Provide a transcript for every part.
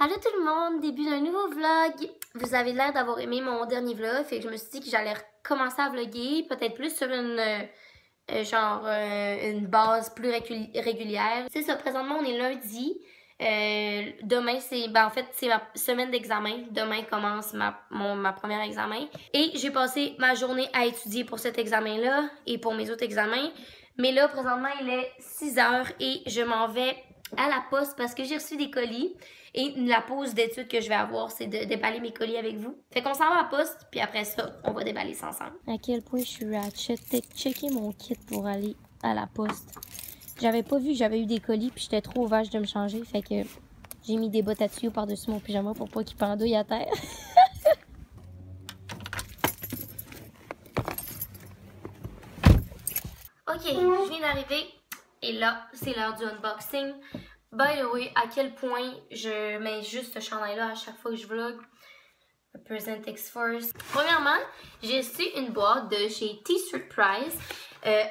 Allô tout le monde, début d'un nouveau vlog. Vous avez l'air d'avoir aimé mon dernier vlog, fait que je me suis dit que j'allais recommencer à vlogger, peut-être plus sur une base plus régulière. C'est ça, présentement on est lundi. Demain c'est, en fait c'est ma semaine d'examen. Demain commence ma première examen. Et j'ai passé ma journée à étudier pour cet examen-là et pour mes autres examens. Mais là, présentement, il est 6 heures et je m'en vais à la poste parce que j'ai reçu des colis. Et la pause d'études que je vais avoir, c'est de déballer mes colis avec vous. Fait qu'on s'en va à la poste, puis après ça, on va déballer ça ensemble. À quel point je suis ratchet. Checker mon kit pour aller à la poste. J'avais pas vu que j'avais eu des colis, puis j'étais trop vache de me changer. Fait que j'ai mis des bottes à tuyaux par-dessus mon pyjama pour pas qu'il pendouille à terre. Ok, je viens d'arriver. Et là, c'est l'heure du unboxing. By the way, à quel point je mets juste ce chandail-là à chaque fois que je vlog. Present X-Force. Premièrement, j'ai reçu une boîte de chez T-Surprise.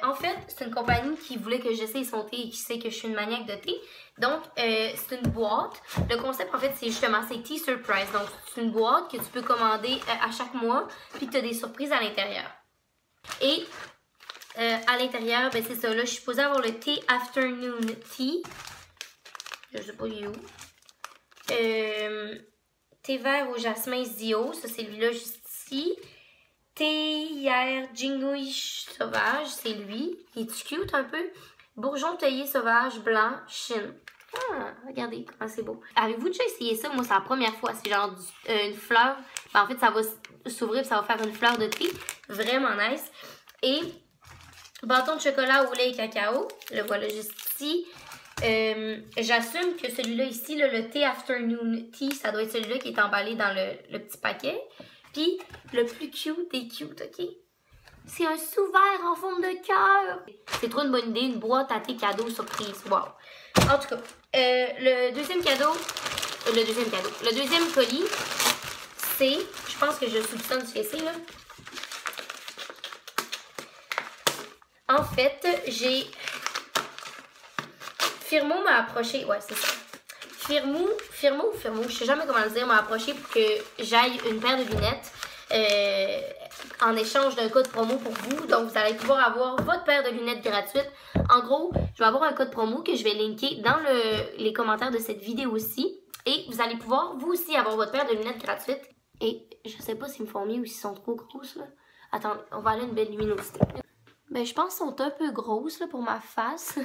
En fait, c'est une compagnie qui voulait que j'essaye son thé et qui sait que je suis une maniaque de thé. Donc, c'est une boîte. Le concept, en fait, c'est justement, c'est T-Surprise. Donc, c'est une boîte que tu peux commander à chaque mois, puis tu as des surprises à l'intérieur. Et à l'intérieur, ben c'est ça. Là, je suis supposée avoir le thé Afternoon Tea. Je sais pas, il est où. Thé vert au jasmin Zio. Ça, c'est lui-là, juste ici. Thé hier Jingui sauvage. C'est lui. Il est cute un peu. Bourgeon taillé sauvage blanc Chine. Ah, regardez comment c'est beau. Avez-vous déjà essayé ça? Moi, c'est la première fois. C'est genre une fleur. Ben, en fait, ça va s'ouvrir et ça va faire une fleur de thé. Vraiment nice. Et bâton de chocolat au lait et cacao. Le voilà juste ici. J'assume que celui-là ici, là, le thé Afternoon Tea, ça doit être celui-là qui est emballé dans le petit paquet. Puis, le plus cute des cute, ok? C'est un sous-verre en forme de cœur. C'est trop une bonne idée, une boîte à thé cadeau surprise. Wow! En tout cas, le deuxième colis, c'est, je pense que je soupçonne ce que c'est, là. En fait, j'ai... Firmo m'a approché, ouais, c'est ça. Firmo, je sais jamais comment le dire, m'a approché pour que j'aille une paire de lunettes en échange d'un code promo pour vous. Donc, vous allez pouvoir avoir votre paire de lunettes gratuite. En gros, je vais avoir un code promo que je vais linker dans les commentaires de cette vidéo-ci. Et vous allez pouvoir, vous aussi, avoir votre paire de lunettes gratuite. Et je sais pas s'ils me font mieux ou s'ils sont trop grosses, là. Attendez, on va aller à une belle luminosité. Ben, je pense qu'elles sont un peu grosses, là, pour ma face.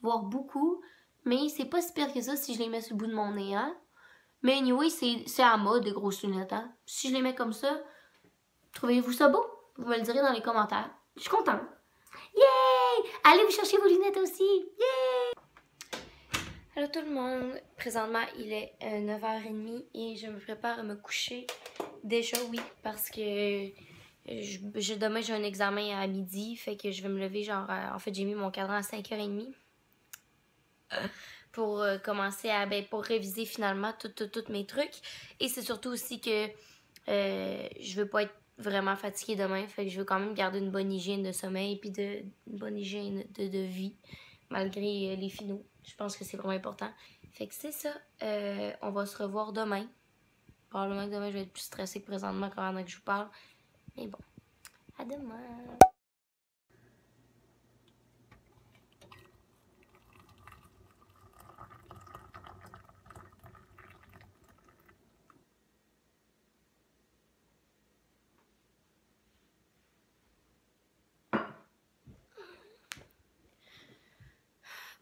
Voire beaucoup. Mais c'est pas si pire que ça si je les mets sur le bout de mon nez, hein. Mais anyway, c'est à mode, des grosses lunettes, hein. Si je les mets comme ça, trouvez-vous ça beau? Vous me le direz dans les commentaires. Je suis contente. Yay! Allez vous chercher vos lunettes aussi! Yay! Allô tout le monde. Présentement, il est 9h30 et je me prépare à me coucher. Déjà, oui, parce que demain, j'ai un examen à midi. Fait que je vais me lever, genre, en fait, j'ai mis mon cadran à 5h30. Pour commencer à, pour réviser finalement tous mes trucs. Et c'est surtout aussi que je veux pas être vraiment fatiguée demain, fait que je veux quand même garder une bonne hygiène de sommeil puis une bonne hygiène de vie, malgré les finaux. Je pense que c'est vraiment important. Fait que c'est ça. On va se revoir demain. Probablement que demain, je vais être plus stressée que présentement quand même que je vous parle. Mais bon, à demain!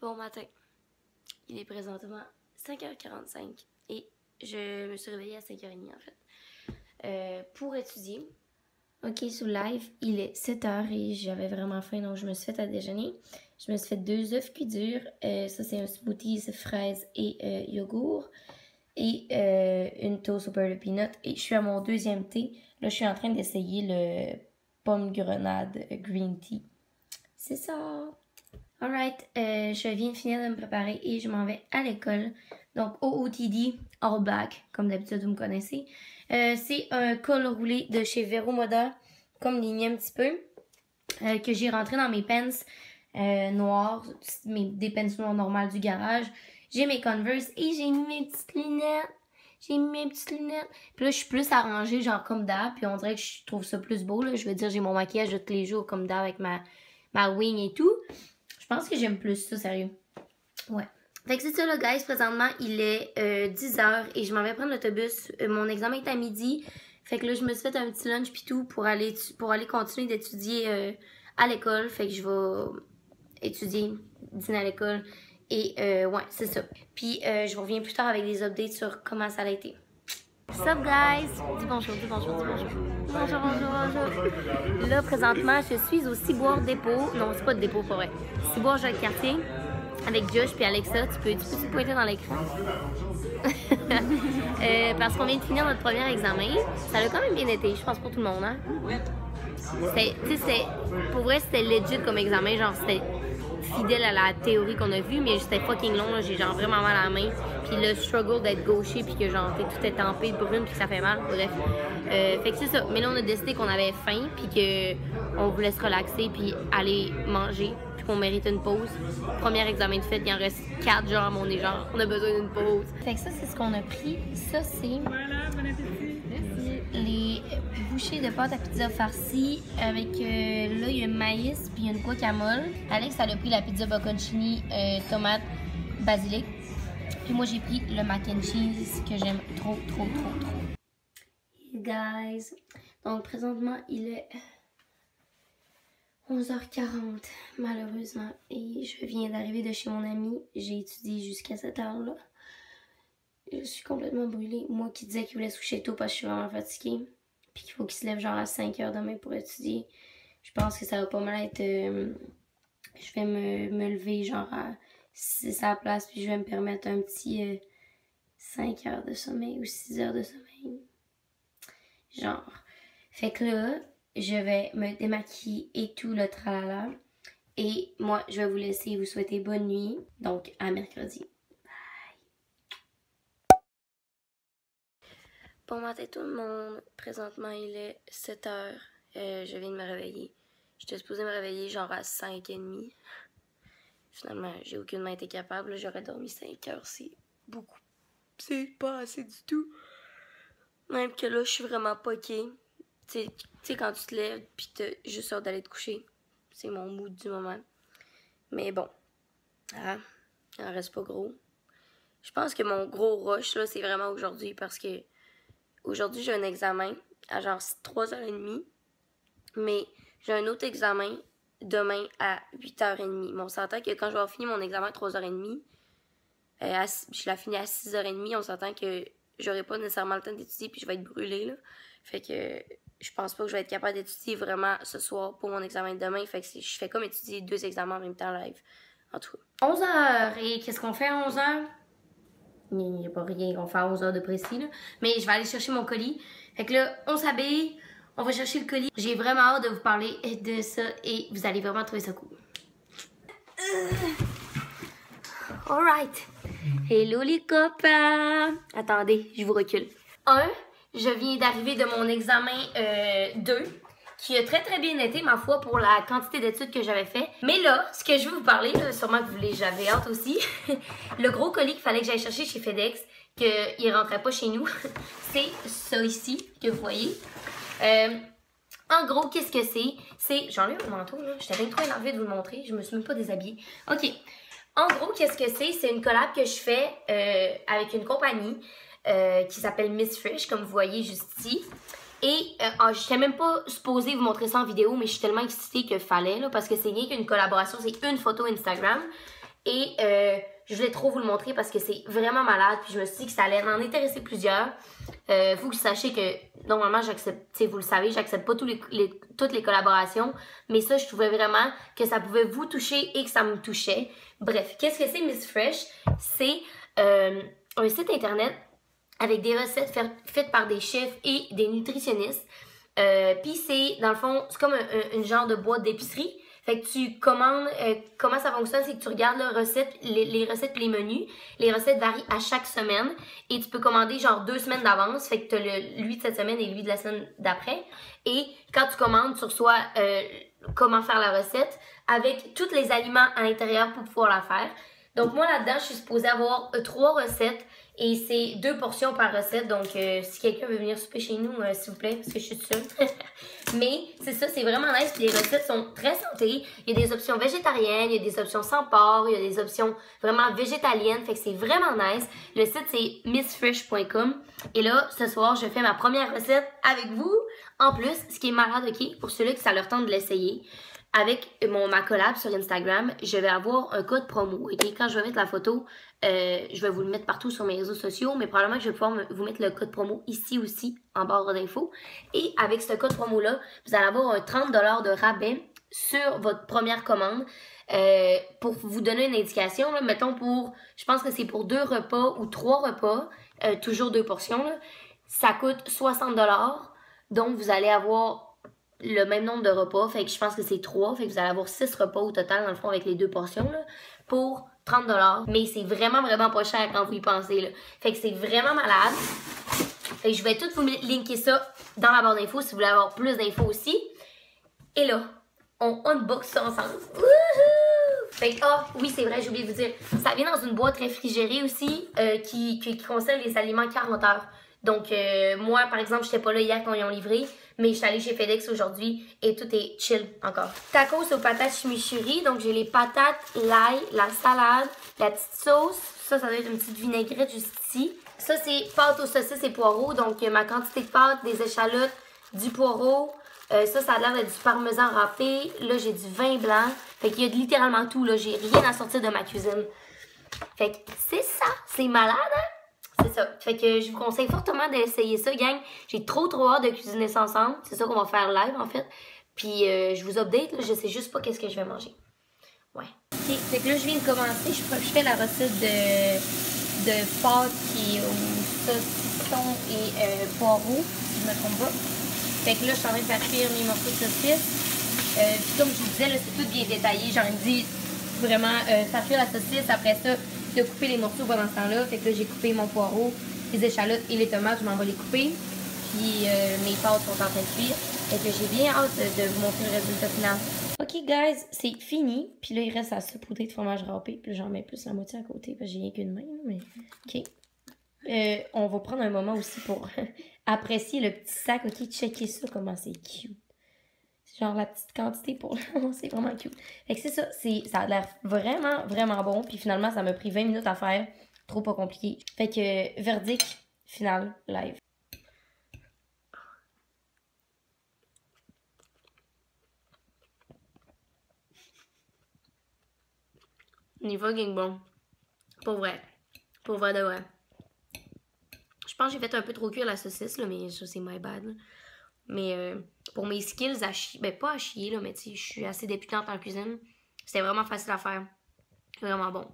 Bon matin. Il est présentement 5h45 et je me suis réveillée à 5h30 en fait. Pour étudier. Ok, sous live, il est 7h et j'avais vraiment faim donc je me suis fait à déjeuner. Je me suis fait 2 œufs cuits durs. Ça c'est un smoothie fraises et yogourt. Et une toast au beurre de peanut. Et je suis à mon deuxième thé. Là, je suis en train d'essayer le pomme grenade green tea. C'est ça! Alright, je viens de finir de me préparer et je m'en vais à l'école. Donc, OOTD, All Black, comme d'habitude, vous me connaissez. C'est un col roulé de chez Vero Moda, comme ligné un petit peu, que j'ai rentré dans mes pants noirs, des pants noirs normales du garage. J'ai mes Converse et j'ai mis mes petites lunettes. J'ai mis mes petites lunettes. Puis là, je suis plus arrangée, genre comme d'hab. Puis on dirait que je trouve ça plus beau, là. Je veux dire, j'ai mon maquillage de tous les jours comme d'hab avec ma wing et tout. Je pense que j'aime plus ça, sérieux. Ouais. Fait que c'est ça, là, guys. Présentement, il est 10h et je m'en vais prendre l'autobus. Mon examen est à midi. Fait que là, je me suis fait un petit lunch pis tout pour aller continuer d'étudier à l'école. Fait que je vais étudier, dîner à l'école. Et ouais, c'est ça. Puis je reviens plus tard avec des updates sur comment ça a été. What's up, guys? Dis bonjour, dis bonjour, dis bonjour. Bonjour, bonjour, bonjour. Là, présentement, je suis au Ciboire Dépôt. Non, c'est pas de dépôt, pour vrai. Ciboire Jacques-Cartier. Avec Josh puis Alexa. Tu peux te pointer dans l'écran? Parce qu'on vient de finir notre premier examen. Ça a quand même bien été, je pense, pour tout le monde, hein? Pour vrai, c'était legit comme examen. Genre, c'était fidèle à la théorie qu'on a vue, mais c'était fucking long. J'ai genre vraiment mal à la main. Puis le struggle d'être gaucher, puis que genre, tout est tempé de brune, puis que ça fait mal. Bref. Fait que c'est ça. Mais là, on a décidé qu'on avait faim, puis qu'on voulait se relaxer, puis aller manger. Qu'on mérite une pause. Premier examen de fête, il en reste 4, genre, on est genre, on a besoin d'une pause. Fait que ça, c'est ce qu'on a pris. Ça, c'est les bouchées de pâte à pizza farcie avec, là, il y a maïs puis il y a une guacamole. Alex, elle a pris la pizza bocconcini, tomate, basilic. Puis moi, j'ai pris le mac and cheese que j'aime trop, trop, trop, trop. Hey guys, donc présentement, il est 11h40, malheureusement, et je viens d'arriver de chez mon ami. J'ai étudié jusqu'à cette heure-là. Je suis complètement brûlée. Moi qui disais qu'il voulait se coucher tôt parce que je suis vraiment fatiguée, puis qu'il faut qu'il se lève genre à 5h demain pour étudier. Je pense que ça va pas mal être... je vais me lever genre à 6 à la place, puis je vais me permettre un petit 5 heures de sommeil ou 6 heures de sommeil. Genre. Fait que là... je vais me démaquiller et tout le tralala. Et moi, je vais vous laisser et vous souhaiter bonne nuit. Donc, à mercredi. Bye! Bon matin tout le monde. Présentement, il est 7h. Je viens de me réveiller. J'étais supposée me réveiller genre à 5h30. Finalement, j'ai aucunement été capable. J'aurais dormi 5 heures. C'est beaucoup. C'est pas assez du tout. Même que là, je suis vraiment poquée. Tu sais, quand tu te lèves pis t'as juste hâte d'aller te coucher. C'est mon mood du moment. Mais bon. Ah, il en reste pas gros. Je pense que mon gros rush, là, c'est vraiment aujourd'hui parce que aujourd'hui, j'ai un examen à genre 3h30. Mais j'ai un autre examen demain à 8h30. Mais on s'entend que quand je vais avoir fini mon examen à 3h30, je la finis à 6h30, on s'entend que j'aurai pas nécessairement le temps d'étudier puis je vais être brûlée, là. Fait que je pense pas que je vais être capable d'étudier vraiment ce soir pour mon examen de demain. Fait que je fais comme étudier 2 examens en même temps live. En tout cas. 11h. Et qu'est-ce qu'on fait à 11h? Il n'y a pas rien qu'on fait à 11h de précis, là. Mais je vais aller chercher mon colis. Fait que là, on s'habille. On va chercher le colis. J'ai vraiment hâte de vous parler de ça et vous allez vraiment trouver ça cool. Alright. Hello les copains. Attendez, je vous recule. Je viens d'arriver de mon examen 2, qui a très très bien été, ma foi, pour la quantité d'études que j'avais fait. Mais là, ce que je veux vous parler, là, sûrement que j'avais hâte aussi, le gros colis qu'il fallait que j'aille chercher chez FedEx, qu'il rentrait pas chez nous, c'est ça ici, que vous voyez. En gros, qu'est-ce que c'est... J'enlève mon manteau, là. J'étais bien trop énervée de vous le montrer. Je me suis même pas déshabillée. OK. En gros, qu'est-ce que c'est? C'est une collab que je fais avec une compagnie qui s'appelle Miss Fresh, comme vous voyez juste ici. Et je n'étais même pas supposée vous montrer ça en vidéo, mais je suis tellement excitée qu'il fallait, là, parce que c'est rien qu'une collaboration, c'est une photo Instagram. Et je voulais trop vous le montrer parce que c'est vraiment malade. Puis je me suis dit que ça allait en intéresser plusieurs. Faut que vous sachiez que normalement, j'accepte, vous le savez, j'accepte pas toutes les collaborations. Mais ça, je trouvais vraiment que ça pouvait vous toucher et que ça me touchait. Bref, qu'est-ce que c'est Miss Fresh? C'est un site internet avec des recettes faites par des chefs et des nutritionnistes. Puis c'est, dans le fond, c'est comme une genre de boîte d'épicerie. Fait que tu commandes, comment ça fonctionne, c'est que tu regardes les recettes et les menus. Les recettes varient à chaque semaine et tu peux commander genre 2 semaines d'avance. Fait que tu as lui de cette semaine et lui de la semaine d'après. Et quand tu commandes, tu reçois comment faire la recette avec tous les aliments à l'intérieur pour pouvoir la faire. Donc moi là-dedans, je suis supposée avoir 3 recettes Et c'est 2 portions par recette. Donc, si quelqu'un veut venir souper chez nous, s'il vous plaît, parce que je suis toute seule. Mais c'est ça, c'est vraiment nice. Puis les recettes sont très santé. Il y a des options végétariennes, il y a des options sans porc, il y a des options vraiment végétaliennes. Fait que c'est vraiment nice. Le site, c'est missfresh.com. Et là, ce soir, je fais ma première recette avec vous. En plus, ce qui est malade, ok, pour ceux-là qui ça leur tente de l'essayer, avec ma collab sur Instagram, je vais avoir un code promo. Ok, quand je vais mettre la photo, je vais vous le mettre partout sur mes réseaux sociaux, mais probablement que je vais pouvoir vous mettre le code promo ici aussi, en barre d'infos. Et avec ce code promo-là, vous allez avoir un 30$ de rabais sur votre première commande. Pour vous donner une indication, là, mettons je pense que c'est pour 2 repas ou 3 repas, toujours 2 portions, là, ça coûte 60$. Donc, vous allez avoir le même nombre de repas, fait que je pense que c'est 3, fait que vous allez avoir 6 repas au total, dans le fond, avec les 2 portions, là, pour 30$. Mais c'est vraiment, vraiment pas cher quand vous y pensez, là. Fait que c'est vraiment malade. Fait que je vais tout vous linker ça dans la barre d'infos si vous voulez avoir plus d'infos aussi. Et là, on unbox ça ensemble. Wouhou! Fait que, oui, c'est vrai, j'ai oublié de vous dire. Ça vient dans une boîte réfrigérée aussi, qui conserve les aliments 40 heures. Donc, moi, par exemple, j'étais pas là hier quand ils ont livré, mais je suis allée chez FedEx aujourd'hui et tout est chill encore. Tacos aux patates chimichurri. Donc, j'ai les patates, l'ail, la salade, la petite sauce. Ça doit être une petite vinaigrette juste ici. Ça, c'est pâte aux saucisses et poireaux. Donc, ma quantité de pâte, des échalotes, du poireau. Ça a l'air d'être du parmesan râpé. Là, j'ai du vin blanc. Fait qu'il y a littéralement tout, là. J'ai rien à sortir de ma cuisine. Fait que c'est ça. C'est malade, hein? C'est ça. Fait que je vous conseille fortement d'essayer ça, gang. J'ai trop hâte de cuisiner ça ensemble. C'est ça qu'on va faire live, en fait. Puis, je vous update, là. Je sais juste pas qu'est-ce que je vais manger. Ouais. OK. Fait que là, je viens de commencer. Je fais la recette de pâtes qui est au saucisson et poireaux, si je me trompe pas. Fait que là, je suis en train de faire cuire mes morceaux de saucisse. Puis comme je vous disais, là, c'est tout bien détaillé. J'ai envie de dire vraiment faire cuire la saucisse. Après ça, de couper les morceaux pendant ce temps-là. Fait que là, j'ai coupé mon poireau, les échalotes et les tomates. Je m'en vais les couper. Puis mes pâtes sont en train de cuire. Fait que j'ai bien hâte de vous montrer le résultat final. Ok, guys, c'est fini. Puis là, il reste à saupoudrer de fromage râpé. Puis là, j'en mets plus la moitié à côté parce que j'ai rien qu'une main. Mais ok. On va prendre un moment aussi pour apprécier le petit sac. Ok, checker ça, comment c'est cute. C'est genre la petite quantité pour... c'est vraiment cute. Fait que c'est ça. Ça a l'air vraiment, vraiment bon. Puis finalement, ça m'a pris 20 minutes à faire. Trop pas compliqué. Fait que verdict final live. Il est fucking bon. Pour vrai. Pour vrai de vrai. Je pense que j'ai fait un peu trop cuire la saucisse, là, mais ça, c'est my bad. Là. Mais pour mes skills à chier, ben pas à chier, là, mais tu sais, je suis assez débutante en cuisine. C'était vraiment facile à faire. Vraiment bon.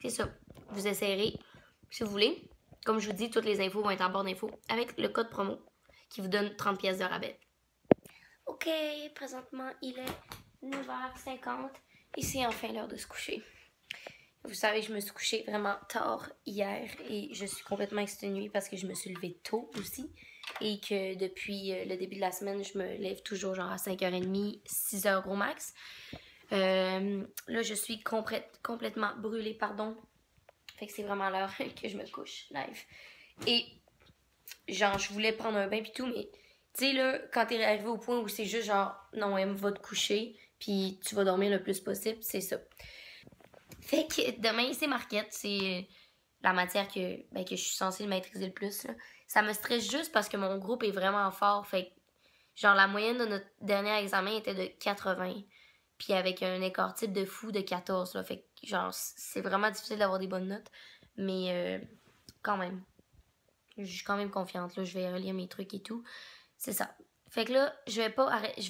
C'est ça. Vous essayerez si vous voulez. Comme je vous dis, toutes les infos vont être en barre d'infos avec le code promo qui vous donne 30 pièces de rabais. Ok, présentement, il est 9h50 et c'est enfin l'heure de se coucher. Vous savez, je me suis couchée vraiment tard hier et je suis complètement exténuée parce que je me suis levée tôt aussi et que depuis le début de la semaine, je me lève toujours genre à 5h30, 6h au max. Là, je suis complètement brûlée, pardon. Fait que c'est vraiment l'heure que je me couche live. Et genre, je voulais prendre un bain pis tout, mais tu sais là, quand t'es arrivé au point où c'est juste genre, non, elle va te coucher puis tu vas dormir le plus possible, c'est ça. Fait que demain, c'est market, c'est la matière que je suis censée maîtriser le plus. Là. Ça me stresse juste parce que mon groupe est vraiment fort. Fait que, genre, la moyenne de notre dernier examen était de 80. Puis avec un écart type de fou de 14. Là. Fait que, genre, c'est vraiment difficile d'avoir des bonnes notes. Mais quand même, je suis quand même confiante. Là. Je vais relire mes trucs et tout. C'est ça. Fait que là, je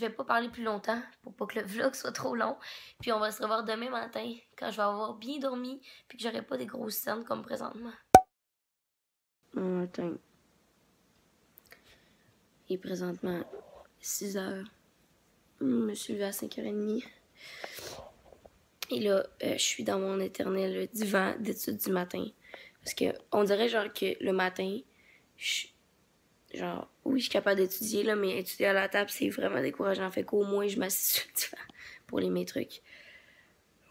vais pas parler plus longtemps pour pas que le vlog soit trop long. Puis on va se revoir demain matin quand je vais avoir bien dormi puis que j'aurai pas des grosses cernes comme présentement. Bon matin. Il est présentement 6h. Je me suis levée à 5h30. Et là, je suis dans mon éternel divan d'études du matin. Parce que on dirait genre que le matin, genre, oui, je suis capable d'étudier, là, mais étudier à la table, c'est vraiment décourageant. Fait qu'au moins, je m'assieds sur le divan pour mes trucs.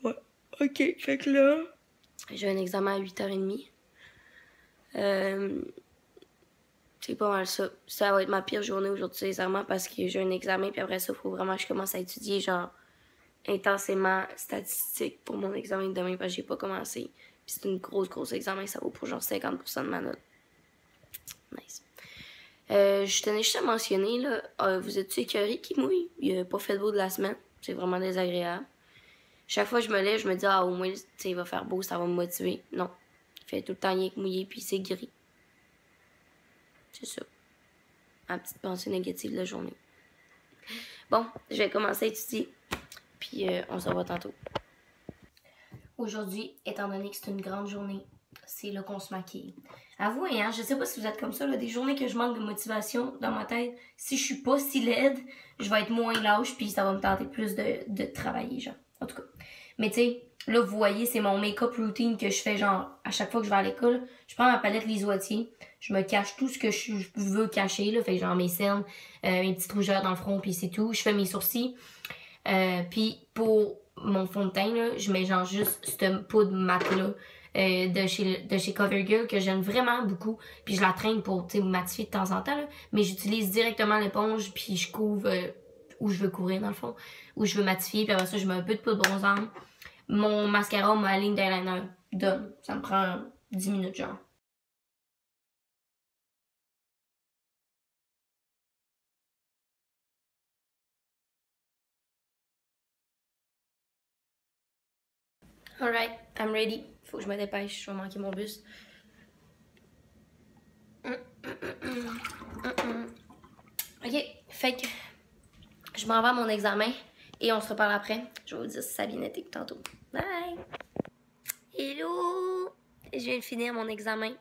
Ouais, ok. Fait que là, j'ai un examen à 8h30. C'est pas mal ça. Ça va être ma pire journée aujourd'hui, sincèrement, parce que j'ai un examen, puis après ça, il faut vraiment que je commence à étudier, genre, intensément statistique pour mon examen de demain, parce que j'ai pas commencé. Puis c'est une grosse examen, ça vaut pour genre 50% de ma note. Nice. Je tenais juste à mentionner, là, vous êtes-tu écœuré qui mouille? Il a pas fait de beau de la semaine. C'est vraiment désagréable. Chaque fois que je me lève, je me dis, ah, au moins, tu sais, il va faire beau, ça va me motiver. Non. Il fait tout le temps rien que mouiller, puis c'est gris. C'est ça. Ma petite pensée négative de la journée. Bon, je vais commencer à étudier, puis on se revoit tantôt. Aujourd'hui, étant donné que c'est une grande journée, c'est là qu'on se maquille. Avouez, hein, je sais pas si vous êtes comme ça, là, des journées que je manque de motivation dans ma tête, si je suis pas si laide, je vais être moins lâche, puis ça va me tenter plus de travailler, genre. En tout cas. Mais tu sais, là, vous voyez, c'est mon make-up routine que je fais, genre, à chaque fois que je vais à l'école. Je prends ma palette Lisoitier, je me cache tout ce que je veux cacher, là, fait genre mes cernes, mes petites rougeurs dans le front, puis c'est tout. Je fais mes sourcils. Puis pour mon fond de teint, là, je mets genre juste cette poudre mat là de chez CoverGirl que j'aime vraiment beaucoup. Puis je la traîne pour matifier de temps en temps. Là. Mais j'utilise directement l'éponge puis je couvre où je veux couvrir dans le fond. Où je veux matifier. Puis après ça, je mets un peu de poudre bronzante. Mon mascara, ma ligne d'eyeliner donne. Ça me prend 10 minutes genre. Alright, I'm ready. Faut que je me dépêche, je vais manquer mon bus. Ok, fait que je m'en vais à mon examen et on se reparle après. Je vais vous dire si ça a bien été tantôt. Bye! Hello! Je viens de finir mon examen.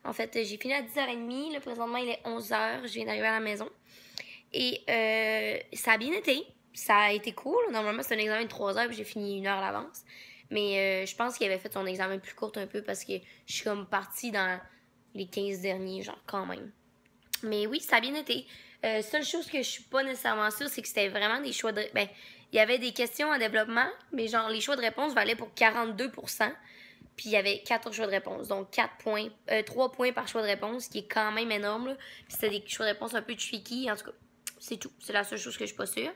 En fait, j'ai fini à 10h30. Là, présentement, il est 11h. Je viens d'arriver à la maison. Et ça a bien été. Ça a été cool. Normalement, c'est un examen de 3h puis j'ai fini 1 heure à l'avance. Mais je pense qu'il avait fait son examen plus court un peu parce que je suis comme partie dans les 15 derniers, genre quand même. Mais oui, ça a bien été. Seule chose que je suis pas nécessairement sûre, c'est que c'était vraiment des choix de... Ben, il y avait des questions en développement, mais genre les choix de réponse valaient pour 42%. Puis il y avait 14 choix de réponse. Donc 3 points par choix de réponse, ce qui est quand même énorme. Là. Puis c'était des choix de réponse un peu tricky. En tout cas, c'est tout. C'est la seule chose que je suis pas sûre.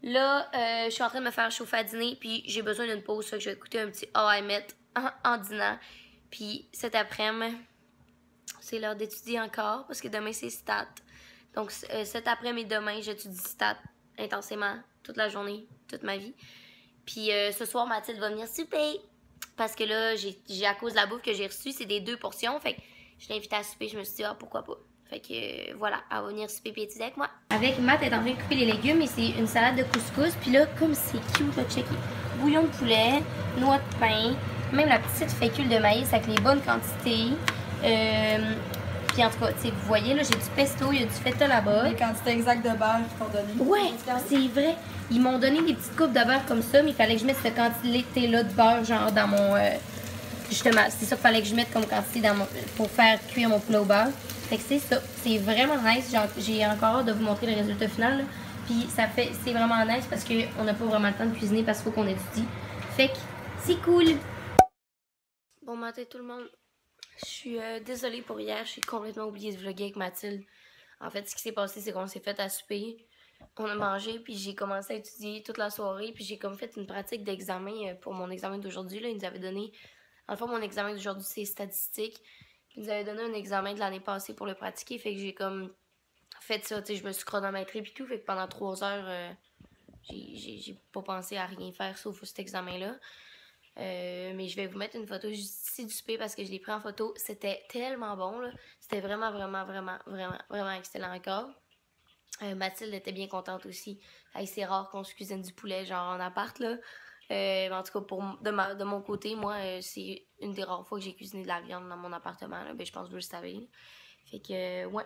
Là, je suis en train de me faire chauffer à dîner, puis j'ai besoin d'une pause, fait que je vais écouter un petit How I Met en dînant. Puis cet après-midi, c'est l'heure d'étudier encore, parce que demain, c'est stats. Donc cet après-midi demain, j'étudie stats intensément, toute la journée, toute ma vie. Puis ce soir, Mathilde va venir souper, parce que là, j'ai à cause de la bouffe que j'ai reçue, c'est des 2 portions, fait que je l'ai invitée à souper, je me suis dit, ah, pourquoi pas. Fait que voilà, elle va venir souper et étudier avec moi. Avec Matt, elle est en train de couper les légumes et c'est une salade de couscous. Puis là, comme c'est cute, là, checker. Bouillon de poulet, noix de pain, même la petite fécule de maïs avec les bonnes quantités. Puis en tout cas, vous voyez, là, j'ai du pesto, il y a du feta là-bas. Les quantités exactes de beurre qu'ils t'ont donné. Ouais, c'est vrai. Ils m'ont donné des petites coupes de beurre comme ça, mais il fallait que je mette cette quantité-là de beurre, genre dans mon... justement, c'est ça qu'il fallait que je mette comme quantité dans pour faire cuire mon poulet au beurre. Fait que c'est ça. C'est vraiment nice. J'ai encore hâte de vous montrer le résultat final. Là. Puis c'est vraiment nice parce qu'on n'a pas vraiment le temps de cuisiner parce qu'il faut qu'on étudie. Fait que c'est cool. Bon matin tout le monde. Je suis désolée pour hier. J'ai complètement oublié de vlogger avec Mathilde. En fait, ce qui s'est passé, c'est qu'on s'est fait à souper. On a mangé, puis j'ai commencé à étudier toute la soirée. Puis j'ai comme fait une pratique d'examen pour mon examen d'aujourd'hui. Ils nous avaient donné... En fait, mon examen d'aujourd'hui, c'est statistique. Ils nous avaient donné un examen de l'année passée pour le pratiquer. Fait que j'ai comme fait ça. Tu sais, je me suis chronométrée puis tout. Fait que pendant 3 heures, j'ai pas pensé à rien faire sauf cet examen-là. Mais je vais vous mettre une photo juste ici du souper parce que je l'ai pris en photo. C'était tellement bon, là. C'était vraiment excellent encore. Mathilde était bien contente aussi. Hey, c'est rare qu'on se cuisine du poulet, genre en appart, là. En tout cas, de mon côté, moi, c'est une des rares fois que j'ai cuisiné de la viande dans mon appartement. Là. Ben, je pense que vous le savez. Fait que, ouais.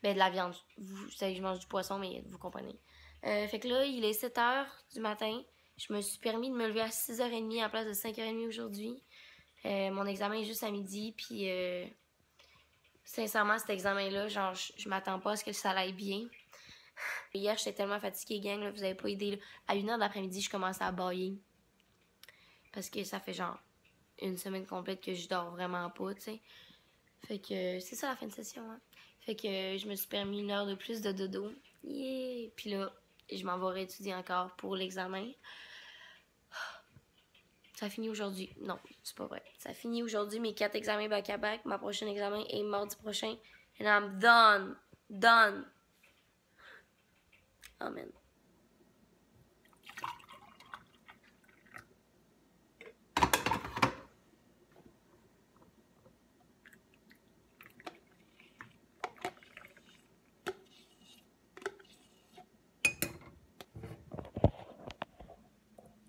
Ben, de la viande. Vous savez, je mange du poisson, mais vous comprenez. Fait que là, il est 7h du matin. Je me suis permis de me lever à 6h30 en place de 5h30 aujourd'hui. Mon examen est juste à midi. Puis, sincèrement, cet examen-là, genre, je m'attends pas à ce que ça aille bien. Hier, j'étais tellement fatiguée, gang, là, vous avez pas idée. Là. À 1h de l'après-midi, je commençais à bailler. Parce que ça fait genre une semaine complète que je dors vraiment pas, tu sais. Fait que c'est ça la fin de session. Hein. Fait que je me suis permis 1 heure de plus de dodo. Yeah! Puis là, je m'en vais réétudier encore pour l'examen. Ça finit aujourd'hui. Non, c'est pas vrai. Ça finit aujourd'hui mes 4 examens back-à-back. Ma prochaine examen est mardi prochain. And I'm done. Done. Amen.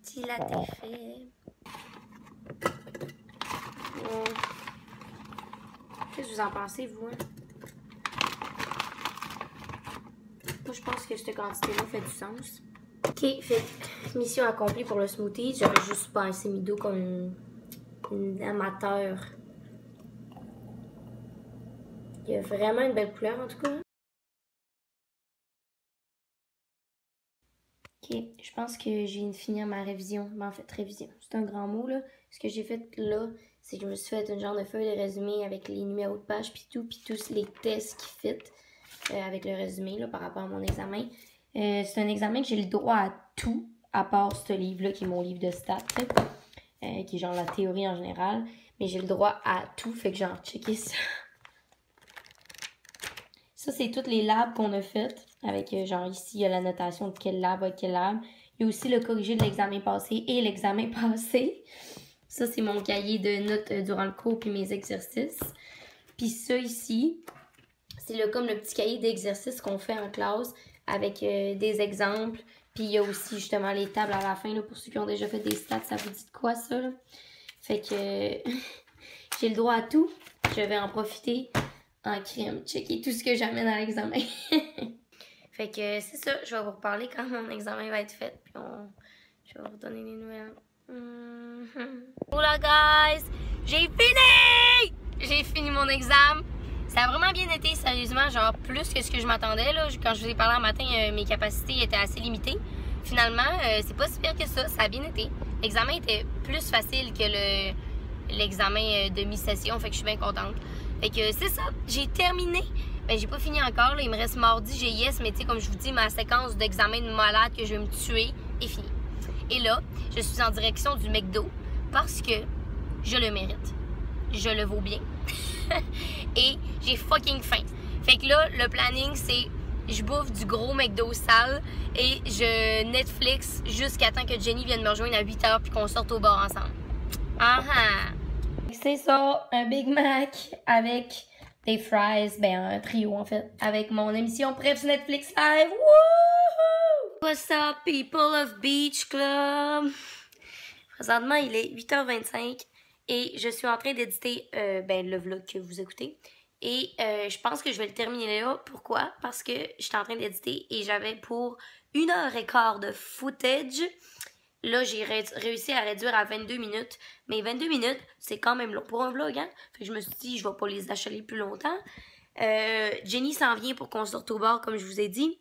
Si là t'es fait. Oh. Qu'est-ce que vous en pensez, vous? Hein? Moi, je pense que cette quantité-là fait du sens. Ok, fait mission accomplie pour le smoothie. J'aurais juste pas assez mis d'eau comme une amateur. Il y a vraiment une belle couleur, en tout cas. Ok, je pense que j'ai viens de finir ma révision. Mais en fait, révision, c'est un grand mot, là. Ce que j'ai fait là, c'est que je me suis fait une genre de feuille de résumé avec les numéros de page, puis tous les tests qui fit avec le résumé, là, par rapport à mon examen. C'est un examen que j'ai le droit à tout, à part ce livre-là, qui est mon livre de stats, qui est genre la théorie en général. Mais j'ai le droit à tout, fait que genre, checker ça. Ça, c'est toutes les labs qu'on a faites. Avec, genre, ici, il y a la notation de quel lab avec quel lab. Il y a aussi le corrigé de l'examen passé et l'examen passé. Ça, c'est mon cahier de notes durant le cours puis mes exercices. Puis ça, ici, c'est comme le petit cahier d'exercices qu'on fait en classe avec des exemples. Puis il y a aussi, justement, les tables à la fin, là, pour ceux qui ont déjà fait des stats. Ça vous dit de quoi, ça, là? Fait que j'ai le droit à tout. Je vais en profiter en crème. Checker tout ce que j'amène à l'examen. Fait que c'est ça, je vais vous reparler quand mon examen va être fait. Puis je vais vous donner des nouvelles. Hola guys! J'ai fini! J'ai fini mon examen. Ça a vraiment bien été, sérieusement, genre plus que ce que je m'attendais. Là. Quand je vous ai parlé un matin, mes capacités étaient assez limitées. Finalement, c'est pas si pire que ça, ça a bien été. L'examen était plus facile que l'examen de mi-session, fait que je suis bien contente. Fait que c'est ça, j'ai terminé. Ben, j'ai pas fini encore, là. Il me reste mardi, j'ai yes, mais tu sais, comme je vous dis, ma séquence d'examen de malade que je vais me tuer est finie. Et là, je suis en direction du McDo parce que je le mérite. Je le vaux bien. Et j'ai fucking faim. Fait que là, le planning, c'est je bouffe du gros McDo sale et je Netflix jusqu'à temps que Jenny vienne me rejoindre à 8h puis qu'on sorte au bar ensemble. C'est ça, un Big Mac avec des fries, ben un trio en fait, avec mon émission Pref Netflix Live. Woohoo! What's up people of Beach Club? Présentement, il est 8h25 et je suis en train d'éditer le vlog que vous écoutez. Et je pense que je vais le terminer là. Pourquoi? Parce que j'étais en train d'éditer et j'avais pour 1h15 de footage. Là, j'ai réussi à réduire à 22 minutes. Mais 22 minutes, c'est quand même long pour un vlog, hein? Fait que je me suis dit, je vais pas les achaler plus longtemps. Jenny s'en vient pour qu'on sorte au bar, comme je vous ai dit.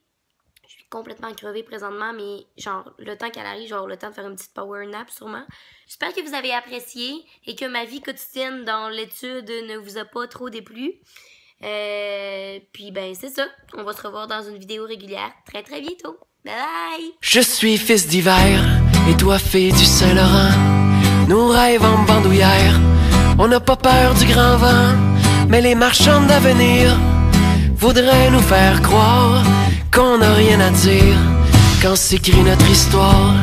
Je suis complètement crevée présentement, mais genre, le temps qu'elle arrive, genre, le temps de faire une petite power nap, sûrement. J'espère que vous avez apprécié et que ma vie quotidienne dans l'étude ne vous a pas trop déplu. Puis, ben, c'est ça. On va se revoir dans une vidéo régulière très, très bientôt. Bye bye! Je suis fils d'hiver et toi fille du Saint-Laurent. Nous rêves en bandoulière, on n'a pas peur du grand vent. Mais les marchands d'avenir voudraient nous faire croire qu'on n'a rien à dire quand s'écrit notre histoire.